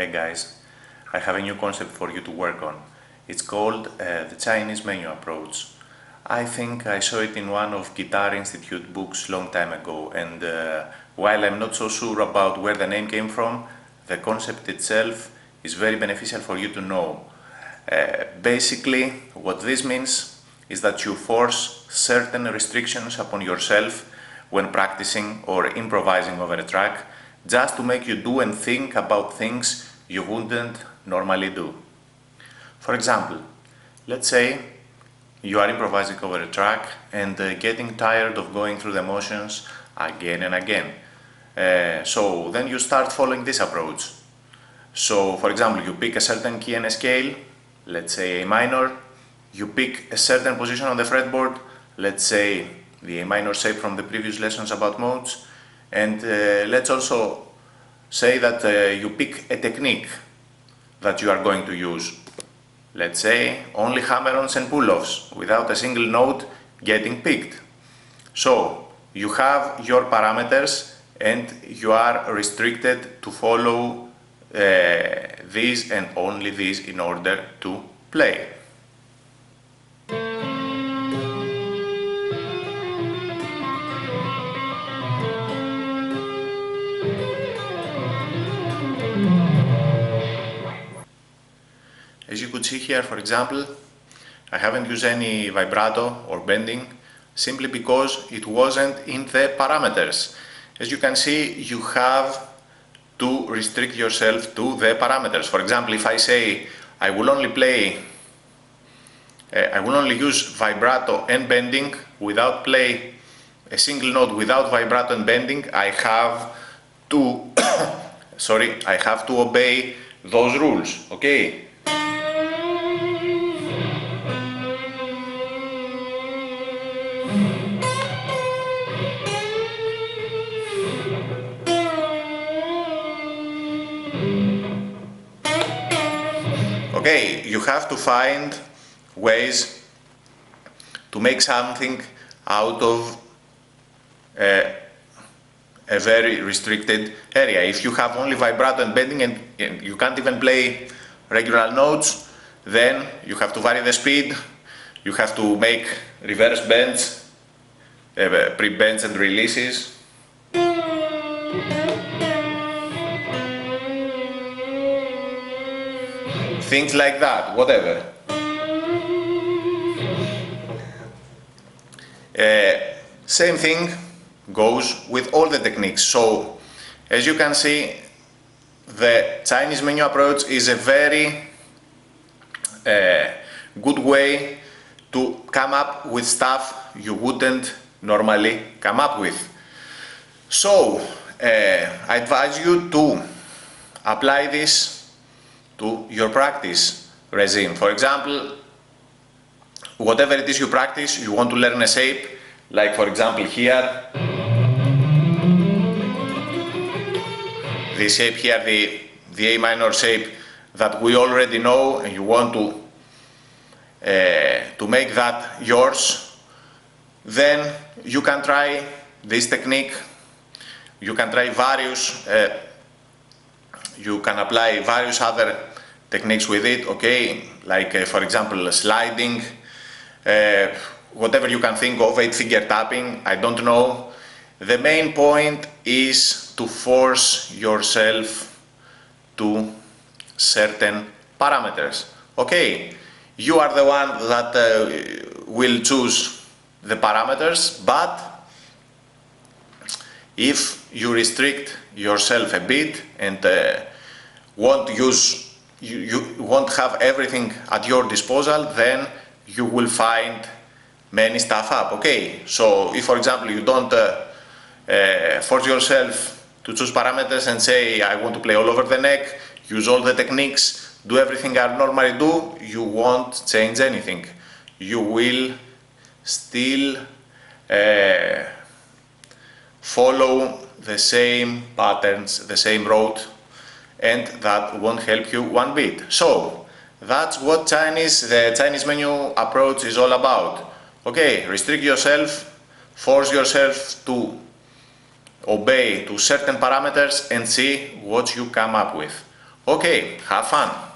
Hey guys, I have a new concept for you to work on. It's called the Chinese menu approach. I think I saw it in one of Guitar Institute books long time ago, and while I'm not so sure about where the name came from, the concept itself is very beneficial for you to know. Basically, what this means is that you force certain restrictions upon yourself when practicing or improvising over a track, just to make you do and think about things you wouldn't normally do. For example, let's say you are improvising over a track and getting tired of going through the motions again and again. So then you start following this approach. So for example, you pick a certain key and a scale, let's say A minor, you pick a certain position on the fretboard, let's say the A minor shape from the previous lessons about modes, and let's also say that you pick a technique that you are going to use. Let's say only hammer-ons and pull-offs without a single note getting picked. So you have your parameters and you are restricted to follow these and only these in order to play. As you could see here, for example, I haven't used any vibrato or bending simply because it wasn't in the parameters. As you can see, you have to restrict yourself to the parameters. For example, if I say I will only use vibrato and bending without play a single note without vibrato and bending, I have to I have to obey those rules, okay? Okay, you have to find ways to make something out of a very restricted area. If you have only vibrato and bending and you can't even play regular notes, then you have to vary the speed, you have to make reverse bends, pre-bends and releases. Things like that, whatever. Same thing goes with all the techniques. So, as you can see, the Chinese menu approach is a very good way to come up with stuff you wouldn't normally come up with. So, I advise you to apply this to your practice regime. For example, whatever it is you practice, you want to learn a shape, like for example here, this shape here, the A minor shape that we already know, and you want to make that yours, then you can try this technique, you can try various, you can apply various other techniques with it, okay, like for example sliding, whatever you can think of, 8-figure tapping, I don't know. The main point is to force yourself to certain parameters, okay. You are the one that will choose the parameters, but if you restrict yourself a bit and you won't have everything at your disposal, then you will find many stuff up, okay? So if for example you don't force yourself to choose parameters and say I want to play all over the neck, use all the techniques, do everything I normally do, you won't change anything. You will still follow the same patterns, the same road, and that won't help you one bit. So that's what the Chinese menu approach is all about. Okay, restrict yourself, force yourself to obey to certain parameters and see what you come up with. Okay, have fun!